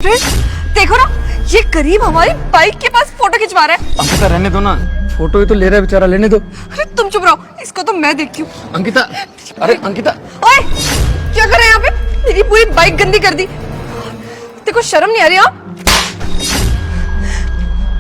Friend देखो ना, ये गरीब हमारी बाइक के पास फोटो खिंचवा रहा है। अंकिता रहने दो ना, फोटो ही तो ले रहा है बेचारा, लेने दो। अरे तुम चुप रहो, इसको तो मैं देखती हूँ। अंकिता, अरे अंकिता, ओए क्या कर रहे हैं यहाँ पे? मेरी पूरी बाइक गंदी कर दी। देखो शर्म नहीं आ रही? हाँ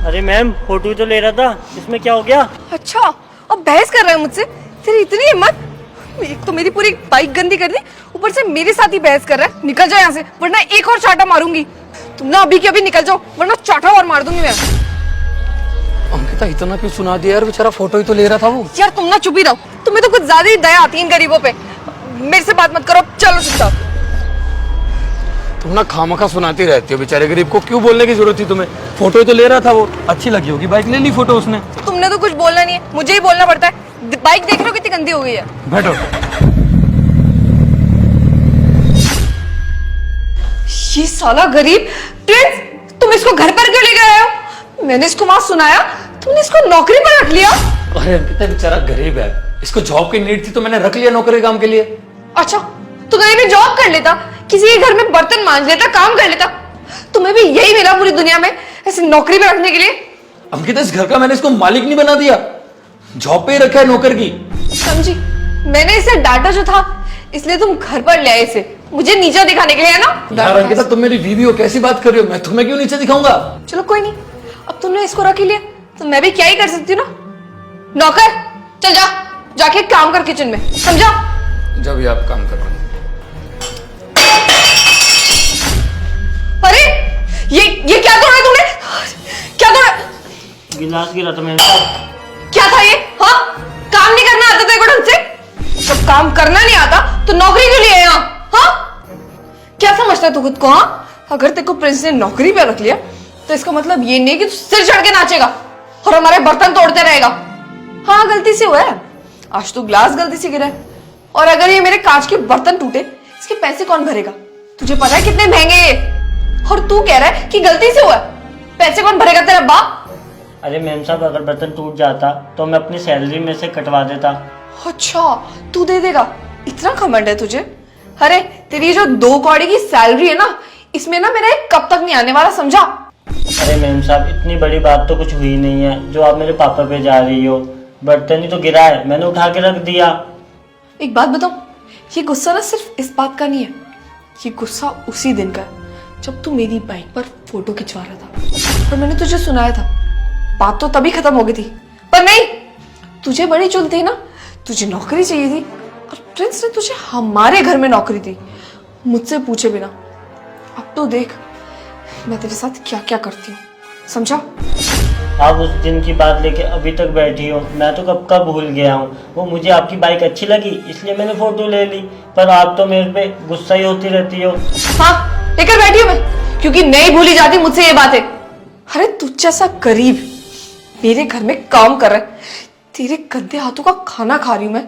अरे मैम, फोटो तो ले रहा था, इसमें क्या हो गया? अच्छा, अब बहस कर रहा है मुझसे? तेरी इतनी हिम्मत? एक तो मेरी पूरी बाइक गंदी कर दी, ऊपर से मेरे साथ ही बहस कर रहा है। निकल जाओ यहाँ से, वरना एक और चाटा मारूंगी। तुम ना अभी के अभी निकल जाओ, वरना चाटा और मार दूंगी मैं। अंकिता इतना क्यों सुना दिया यार, बेचारा फोटो ही तो ले रहा था वो। यार तुम ना चुप ही रहो, तुम्हें तो कुछ ज्यादा ही दया आती है इन गरीबों पे। मेरे से बात मत करो, चलो चुपचाप। तुम ना खामखा सुनाती रहती हो, बेचारे गरीब को क्यों बोलने की जरूरत थी तुम्हें? फोटो ही तो ले रहा था वो, अच्छी लगी होगी, बाइक ले ली फोटो उसने। तुमने तो कुछ बोलना नहीं है, मुझे ही बोलना पड़ता है। बाइक देख रहे हो कितनी गंदी हो गई है। बैठो। ये साला गरीब प्रिंस, तुम इसको घर पर क्यों ले गए हो? मैंने इसको वहां सुनाया, तुमने इसको नौकरी पर रख लिया। अरे अंकिता बेचारा गरीब है, इसको जॉब की नीड थी तो मैंने रख लिया नौकरी काम के लिए। अच्छा, तो कहीं भी जॉब कर लेता, किसी के घर में बर्तन मांज लेता, काम कर लेता। तुम्हें भी यही मिला पूरी दुनिया में, ऐसे नौकरी पे रखने के लिए? अंकिता इस घर का मैंने इसको मालिक नहीं बना दिया, जॉब पे ही रखा है नौकर की। समझी? मैंने इसे डांटा जो था, इसलिए तुम घर पर ले आए इसे, मुझे नीचा दिखाने के लिए, है ना? यार अंकिता तुम मेरी बीवी हो, कैसी बात कर रही हो? मैं तुम्हें क्यों नीचे दिखाऊंगा? चलो कोई नहीं, अब तुमने इसको रख ही लिया तो मैं भी क्या ही कर सकती हूँ ना। नौकर चल जा, जाके काम कर किचन में, समझा? जब भी आप काम करो। अरे ये क्या तोड़ा तूने? क्या तोड़ा? गिलास गिरा था मैम साहब। क्या था ये? हाँ, काम नहीं करना आता तेरे को ढंग से? जब काम करना नहीं आता तो नौकरी क्यों लिए यहाँ? हाँ, क्या समझता है तू खुद को? हाँ, अगर तेरे को प्रिंस ने नौकरी पे रख लिया तो इसका मतलब ये नहीं कि तू सिर चढ़ के नाचेगा और हमारे बर्तन तोड़ते रहेगा। हाँ, गलती से हुआ है, आज तो ग्लास गलती से गिरा है, और अगर ये मेरे कांच के बर्तन टूटे, इसके पैसे कौन भरेगा? तुझे पता है कितने महंगे ये? और तू कह रहा है कि गलती से हुआ है, पैसे कौन भरेगा? तेरा बाप। अरे मैम साहब, अगर बर्तन टूट जाता तो मैं अपनी सैलरी में से कटवा देता। अच्छा, तू दे देगा? इतना घमंड है तुझे? अरे तेरी जो 2 कौड़ी की सैलरी है ना, इसमें ना मेरा एक कब तक नहीं आने वाला, समझा? अरे मैम साहब, इतनी बड़ी बात तो कुछ हुई नहीं है जो आप मेरे पापा पे जा रही हो। बर्तन ही तो गिरा है, मैंने उठा के रख दिया। एक बात बताऊं, ये गुस्सा ना सिर्फ इस बात का नहीं है, ये गुस्सा उसी दिन का है जब तू मेरी बाइक पर फोटो खिंचवा रहा था और मैंने तुझे सुनाया था। बात तो तभी खत्म हो गई थी, पर नहीं, तुझे बड़ी चुल थी ना, तुझे नौकरी चाहिए थी और प्रिंस ने तुझे हमारे घर में नौकरी दी, मुझसे पूछे बिना। अब तो देख मैं तेरे साथ क्या क्या करती हूँ, समझा? आप उस दिन की बात लेके अभी तक बैठी हो, मैं तो कब का भूल गया हूँ। वो मुझे आपकी बाइक अच्छी लगी इसलिए मैंने फोटो ले ली, पर आप तो मेरे पे गुस्सा ही होती रहती हो। हाँ, लेकर बैठी हूँ मैं, क्योंकि नहीं भूली जाती मुझसे ये बातें। अरे तुझ जैसा गरीब मेरे घर में काम कर रहा है, तेरे गंदे हाथों का खाना खा रही हूँ मैं,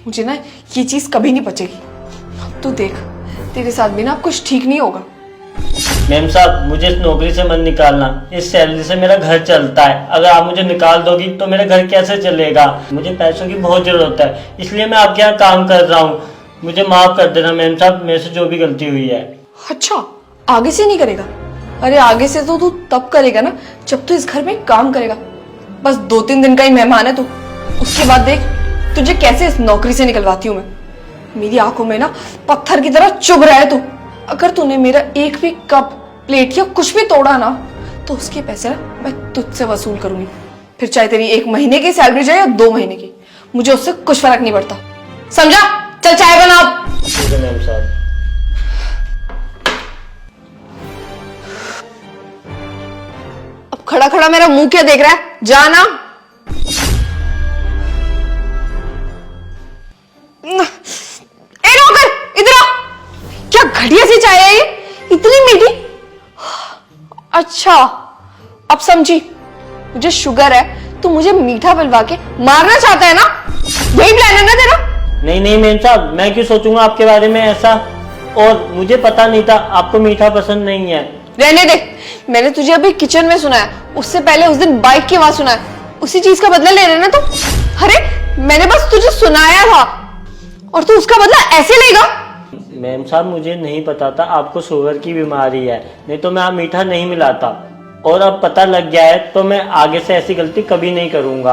मुझे ना ये चीज कभी नहीं बचेगी। अब तो देख, तेरे साथ भी ना अब कुछ ठीक नहीं होगा। मैम साहब, मुझे इस नौकरी से मत निकालना, इस सैलरी से मेरा घर चलता है। अगर आप मुझे निकाल दोगी तो मेरा घर कैसे चलेगा? मुझे पैसों की बहुत जरूरत है, इसलिए मैं आपके यहाँ काम कर रहा हूँ। मुझे माफ कर देना मैम साहब, मेरे से जो भी गलती हुई है। अच्छा, आगे से नहीं करेगा? अरे आगे से तो तू तब करेगा ना जब तू इस घर में काम करेगा। बस 2-3 दिन का ही मेहमान है तू, उसके बाद देख तुझे कैसे इस नौकरी से निकलवाती हूँ मैं। मेरी आंखों में ना पत्थर की तरह चुभ रहा है तू। अगर तूने मेरा एक भी कप, प्लेट या कुछ भी तोड़ा ना, तो उसके पैसे ना मैं तुझसे वसूल करूंगी। फिर चाहे तेरी 1 महीने की सैलरी जाए या 2 महीने की, मुझे उससे कुछ फर्क नहीं पड़ता, समझा? चल चाय बना अब। ठीक है मैम साहब। अब खड़ा खड़ा मेरा मुंह क्या देख रहा है? जाना। ए नौकर, इधर आ। क्या घटिया सी चाय है ये, इतनी मीठी। अच्छा, अब समझी, मुझे शुगर है तो मुझे मीठा पिलवा के मारना चाहता है ना? यही प्लान है ना तेरा? नहीं नहीं मैम साहब, मैं क्यों सोचूंगा आपके बारे में ऐसा, और मुझे पता नहीं था आपको मीठा पसंद नहीं है। रहने दे, मैंने तुझे अभी किचन में सुना है, उससे पहले उस दिन बाइक की आवाज सुना है, उसी चीज का बदला ले रहे ना तुम? अरे मैंने बस तुझे सुनाया था और तू उसका बदला ऐसे लेगा? मैम साहब मुझे नहीं पता था आपको शुगर की बीमारी है, नहीं तो मैं आप मीठा नहीं मिलाता। और अब पता लग गया है तो मैं आगे से ऐसी गलती कभी नहीं करूंगा।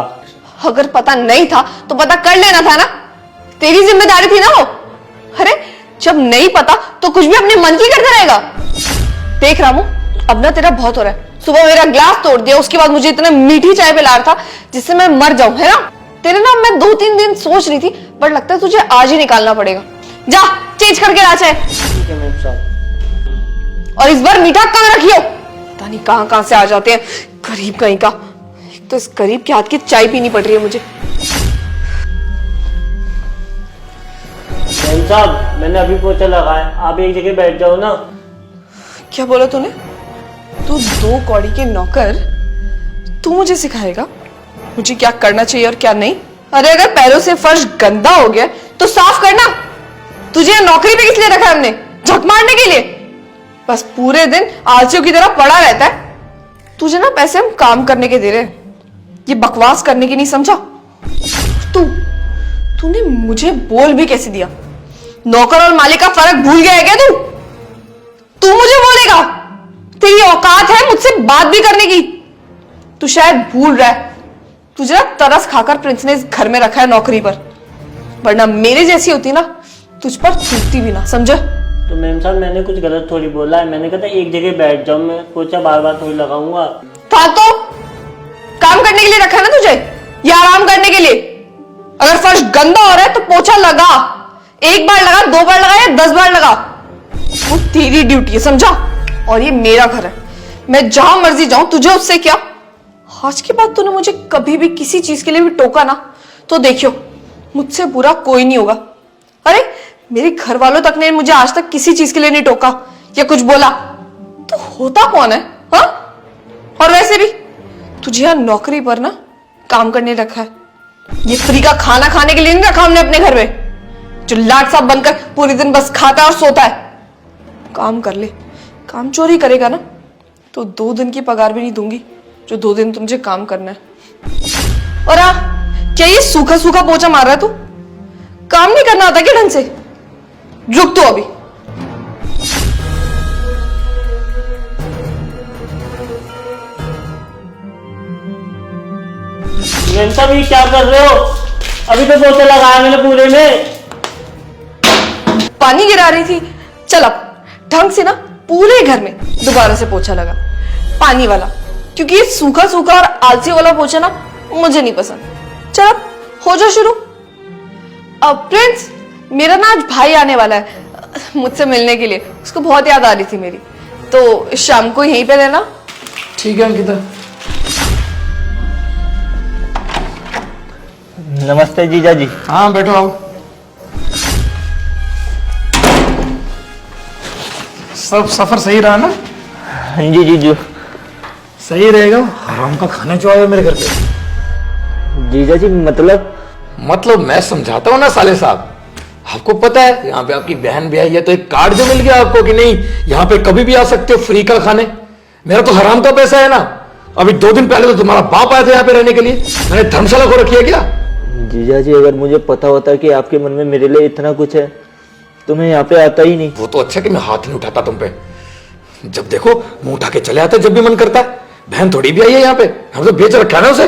अगर पता नहीं था तो पता कर लेना था ना, तेरी जिम्मेदारी थी ना वो। अरे जब नहीं पता तो कुछ भी अपने मन की करता रहेगा। देख रामू, अब ना तेरा बहुत हो रहा है। सुबह मेरा ग्लास तोड़ दिया, उसके बाद मुझे इतना मीठी चाय पिला रहा था जिससे मैं मर जाऊं, है ना। तेरे ना मैं 2-3 दिन सोच रही थी, पर लगता है तुझे आज ही निकालना पड़ेगा। जा चेंज करके ला चाय। ठीक है मैम साहब। और इस बार मीठा कम रखियो, पता नहीं कहां कहां से आ जाते हैं गरीब कहीं का। एक तो इस गरीब के हाथ की चाय पीनी पड़ रही है मुझे। मैम साहब मैंने अभी पोछा लगाया, आप एक जगह बैठ जाओ ना। क्या बोला तूने? तू 2 कौड़ी के नौकर, तू मुझे सिखाएगा मुझे क्या करना चाहिए और क्या नहीं? अरे अगर पैरों से फर्श गंदा हो गया तो साफ करना। तुझे यहाँ नौकरी पे किस लिए रखा है हमने? झक मारने के लिए? बस पूरे दिन आलसियों की तरह पड़ा रहता है। तुझे ना पैसे हम काम करने के दे रहे हैं, ये बकवास करने की नहीं, समझा? तूने मुझे बोल भी कैसे दिया? नौकर और मालिक का फर्क भूल गया है क्या तू मुझे बोलेगा? तेरी औकात है मुझसे बात भी करने की? तू शायद भूल रहा है, तुझे ना तरस खाकर प्रिंस ने इस घर में रखा है नौकरी पर, वरना मेरे जैसी होती ना तुझ पर थूकती भी ना, समझे? तो मैम साहब मैंने कुछ गलत थोड़ी बोला है, मैंने कहा था एक जगह बैठ जाओ, मैं पोछा बार बार थोड़ी लगाऊंगा। था तो काम करने के लिए रखा है ना तुझे, या आराम करने के लिए? अगर फर्श गंदा हो रहा है तो पोछा लगा, 1 बार लगा, 2 बार लगा या 10 बार लगा, वो तेरी ड्यूटी है, समझा? और ये मेरा घर है, मैं जहां मर्जी जाऊं, तुझे उससे क्या? आज के बाद तूने मुझे कभी भी किसी चीज के लिए भी टोका ना तो देखियो मुझसे बुरा कोई नहीं होगा। अरे मेरे घर वालों तक ने मुझे आज तक किसी चीज के लिए नहीं टोका या कुछ बोला, तो होता कौन है? हाँ? और वैसे भी तुझे यहां नौकरी पर ना काम करने रखा है, ये फ्री का खाना खाने के लिए नहीं रखा हमने अपने घर में, जो लाट साहब बनकर पूरे दिन बस खाता है और सोता है। काम कर ले, काम चोरी करेगा ना तो 2 दिन की पगार भी नहीं दूंगी, जो 2 दिन तुझे काम करना है। और क्या ये सूखा सूखा पोछा मार रहा है तू? काम नहीं करना आता क्या ढंग से? रुक तो अभी। मैम साहब ये क्या कर रहे हो? अभी तो पोछा लगाया मैंने पूरे में। पानी गिरा रही थी। चल अब ढंग से ना पूरे घर में दोबारा से पोछा लगा, पानी वाला, क्योंकि ये सूखा सूखा और आलसी वाला पोछा ना मुझे नहीं पसंद। चल अब हो जा शुरू। अब प्रिंस, मेरा ना आज भाई आने वाला है मुझसे मिलने के लिए, उसको बहुत याद आ रही थी मेरी, तो शाम को यहीं पे रहना। ठीक है अंकिता। नमस्ते जीजा जी। हाँ बैठो, आओ। सब सफर सही रहा ना? हाँ जी जीजू। सही रहेगा, हराम का खाने जो आए मेरे घर पे। जीजा जी मतलब मैं समझाता हूँ ना साले साहब, आपको पता है यहाँ पे आपकी बहन भी आई है तो एक कार्ड जो मिल गया आपको कि नहीं यहाँ पे कभी भी आ सकते हो फ्री का खाने। मेरा तो हराम का पैसा है ना। अभी 2 दिन पहले तो तुम्हारा बाप आया था यहाँ पे रहने के लिए, मैंने धर्मशाला को रखी है क्या? जीजा जी अगर मुझे पता होता कि आपके मन में मेरे लिए इतना कुछ है तो मैं यहाँ पे आता ही नहीं। वो तो अच्छा कि मैं हाथ नहीं उठाता तुम पे, जब देखो मुंह उठा के चले आते जब भी मन करता है। बहन थोड़ी भी आई है यहाँ पे, हम तो बेच रखा है ना उसे।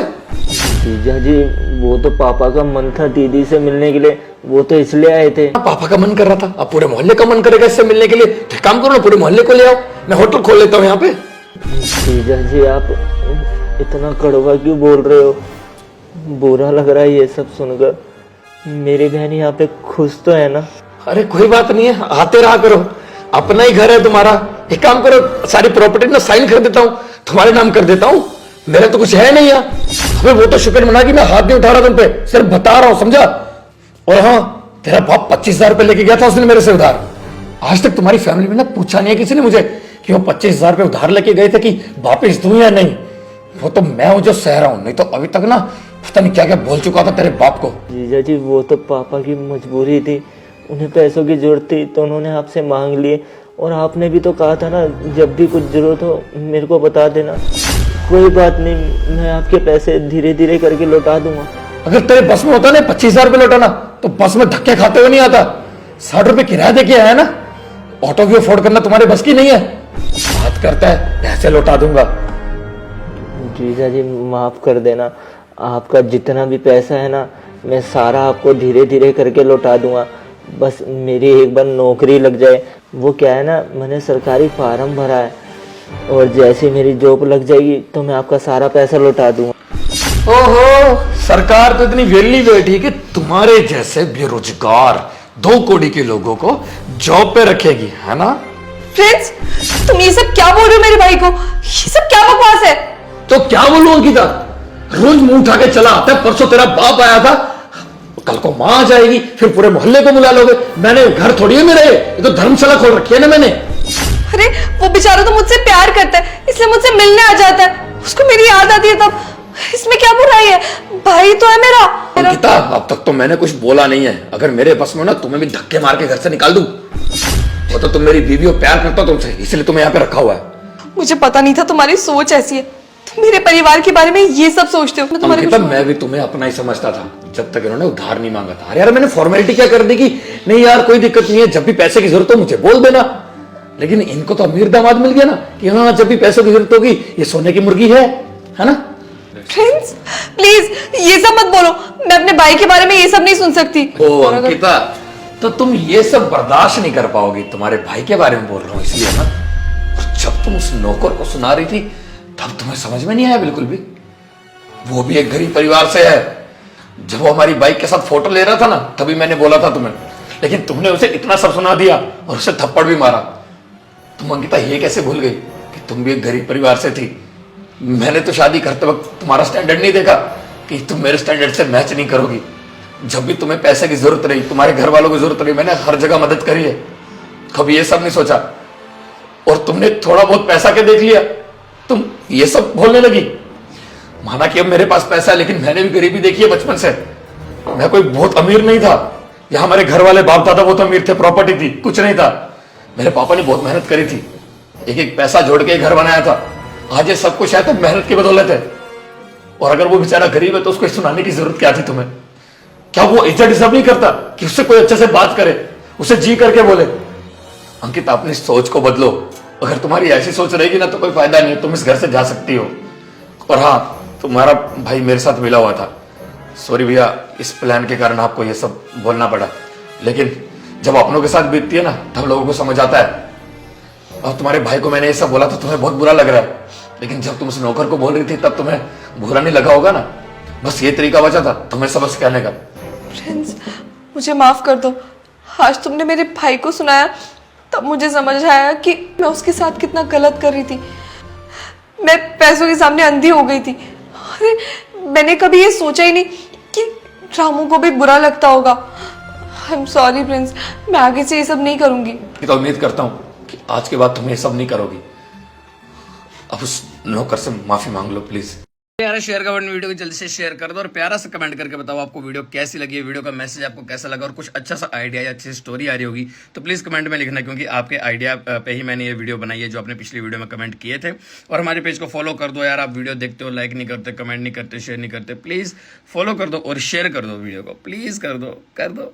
जीजा जी वो तो पापा का मन था दीदी से मिलने के लिए, वो तो इसलिए आए थे। पापा का मन कर रहा था, अब पूरे मोहल्ले का मन करेगा इससे मिलने के लिए, तो काम करो ना पूरे मोहल्ले को ले आओ, मैं होटल खोल लेता हूँ यहाँ पे। जीजा जी आप इतना कड़वा क्यों बोल रहे हो? बुरा लग रहा है ये सब सुनकर। मेरी बहन यहाँ पे खुश तो है ना? अरे कोई बात नहीं है, आते रहा करो, अपना ही घर है तुम्हारा। एक काम करो, सारी प्रॉपर्टी ना साइन कर देता हूँ, तुम्हारे नाम कर देता हूँ, मेरा तो कुछ है नहीं यहाँ। अबे वो तो शुक्र मना कि मैं हाथ नहीं उठा रहा तुम पे, सिर्फ बता रहा हूँ, समझा? और हाँ, तेरा बाप 25,000 रुपए लेके गया था उसने मेरे से उधार। आज तक तुम्हारी फैमिली में ना पूछा नहीं है किसी ने मुझे कि वो 25,000 रुपए उधार लेके गए थे कि वापिस दूं या नहीं। वो तो मैं हूं जो सह रहा हूं, नहीं तो अभी तक ना पता नहीं क्या क्या बोल चुका था तेरे बाप को। जीजा जी वो तो पापा की मजबूरी थी, उन्हें पैसों की जरूरत थी तो उन्होंने आपसे मांग लिए, और आपने भी तो कहा था ना जब भी कुछ जरूरत हो मेरे को बता देना। कोई बात नहीं, मैं आपके पैसे धीरे धीरे करके लौटा दूंगा। अगर तेरे बस में होता ना 25,000 रुपए लौटाना तो बस में धक्के खाते हुए नहीं आता। 60 रुपए किराया दे के आया ना, ऑटो भी अफोर्ड करना तुम्हारे बस की नहीं है। बात करता है पैसे लौटा दूंगा। जीजा जी माफ कर देना, आपका जितना भी पैसा है ना मैं सारा आपको धीरे धीरे करके लौटा दूंगा। बस मेरी एक बार नौकरी लग जाए। वो क्या है ना, मैंने सरकारी फार्म भरा है और जैसे मेरी जॉब लग जाएगी तो मैं आपका सारा पैसा लौटा दूंगा। ओहो, सरकार तो इतनी वेली बैठी कि तुम्हारे जैसे बेरोजगार 2 करोड़ के लोगों को जॉब पे रखेगी, है ना? प्रिंस, तुम ये सब क्या बोल रहे हो मेरे भाई को? ये सब क्या बकवास है? तो क्या बोलूं अंकिता, रोज मुंह उठा के चला आता है। परसों तेरा बाप आया था, कल को मां आ जाएगी, फिर पूरे मोहल्ले को बुला लोगे। मैंने घर थोड़ी है मेरे, ये तो धर्मशाला खोल रखी है ना मैंने। अरे वो बेचारा तो मुझसे प्यार करता है, इसलिए मुझसे मिलने आ जाता है। उसको मेरी याद आती है तब। इसमें क्या बुराई है? भाई तो है मेरा। अंकिता, अब तक तो मैंने कुछ बोला नहीं है। अगर मेरे बस में ना तुम्हें भी धक्के मार के घर से निकाल दूं। वो तो तुम मेरी बीवी हो, प्यार करता हूं तुमसे, इसलिए तुम्हें यहाँ पे रखा हुआ है। मुझे पता नहीं था तुम्हारी सोच ऐसी है। तुम मेरे परिवार के बारे में ये सब सोचते हो। अंकिता, मैं भी तुम्हें अपना ही समझता था जब तक इन्होंने उधार नहीं मांगा था। अरे यार, मैंने फॉर्मेलिटी क्या कर दी कि नहीं यार कोई दिक्कत नहीं है, जब भी पैसे की जरूरत हो मुझे बोल देना। लेकिन इनको तो अमीर दामाद मिल गया ना कि हाँ जब भी पैसों की जरूरत होगी ये सोने की मुर्गी है ना? प्रिंस प्लीज ये सब मत बोलो। मैं अपने भाई के बारे में ये सब नहीं सुन सकती। ओ अंकिता, तो तुम ये सब बर्दाश्त नहीं कर पाओगी। तुम्हारे भाई के बारे में बोल रहा हूँ इसलिए ना। जब तुम उस नौकर को सुना रही थी तब तुम्हें समझ में नहीं आया बिल्कुल भी। वो भी एक गरीब परिवार से है। जब वो हमारी बाइक के साथ फोटो ले रहा था ना तभी मैंने बोला था तुम्हें, लेकिन तुमने उसे इतना सब सुना दिया और उसे थप्पड़ भी मारा। तुम अंकिता ये कैसे भूल गई कि तुम भी एक गरीब परिवार से थी? मैंने तो शादी करते वक्त तुम्हारा स्टैंडर्ड नहीं देखा कि तुम मेरे स्टैंडर्ड से मैच नहीं करोगी। जब भी तुम्हें पैसे की जरूरत रही, तुम्हारे घर वालों की जरूरत रही, मैंने हर जगह मदद करी है। कभी ये सब नहीं सोचा। और तुमने थोड़ा बहुत पैसा के देख लिया, तुम ये सब बोलने लगी। माना कि अब मेरे पास पैसा है, लेकिन मैंने भी गरीबी देखी है बचपन से। मैं कोई बहुत अमीर नहीं था। यहाँ हमारे घर वाले बाप दादा बहुत अमीर थे, प्रॉपर्टी थी, कुछ नहीं था। मेरे पापा ने बहुत मेहनत करी थी, एक एक पैसा जोड़ के घर बनाया था। आज ये सब कुछ है तो मेहनत की बदौलत है। और अगर वो बेचारा गरीब है तो उसको सुनाने की जरूरत क्या थी तुम्हें? क्या वो इज्जत डिजर्व नहीं करता कि उससे कोई अच्छे से बात करे, उसे जी करके बोले? अंकित, अपनी सोच को बदलो। अगर तुम्हारी ऐसी सोच रहेगी ना तो कोई फायदा नहीं है। तुम इस घर से जा सकती हो। और हाँ, तुम्हारा भाई मेरे साथ मिला हुआ था। सॉरी भैया, इस प्लान के कारण आपको ये सब बोलना पड़ा। लेकिन जब अपनों के साथ बीतती है ना तब लोगों को समझ आता है। और तुम्हारे भाई को मैंने ये सब बोला तो तुम्हें बहुत बुरा लग रहा है, लेकिन जब तुम उस नौकर को बोल रही थी तब तुम्हें बुरा नहीं लगा होगा ना। बस ये तरीका बचा था तुम्हें सबक कहने का। प्रिंस, मुझे माफ कर दो। आज तुमने मेरे भाई को सुनाया तब मुझे समझ आया कि मैं उसके साथ कितना गलत कर रही थी। मैं पैसों के सामने अंधी हो गई थी। अरे मैंने कभी ये सोचा ही नहीं कि रामू को भी बुरा लगता होगा। आई एम सॉरी प्रिंस, मैं आगे से ये सब नहीं करूंगी। तो उम्मीद करता हूं कि आज के बाद तुम ये सब नहीं करोगी। अब उस नौकर से माफी मांग लो प्लीज। प्यारा शेयर का बटन, वीडियो को जल्दी से शेयर कर दो और प्यारा सा कमेंट करके बताओ आपको वीडियो कैसी लगी है, वीडियो का मैसेज आपको कैसा लगा और कुछ अच्छा सा आइडिया या अच्छी स्टोरी आ रही होगी तो प्लीज़ कमेंट में लिखना, क्योंकि आपके आइडिया पे ही मैंने ये वीडियो बनाई है जो आपने पिछली वीडियो में कमेंट किए थे। और हमारे पेज को फॉलो कर दो यार। आप वीडियो देखते हो, लाइक नहीं करते, कमेंट नहीं करते, शेयर नहीं करते, प्लीज़ फॉलो कर दो और शेयर कर दो वीडियो को, प्लीज़ कर दो।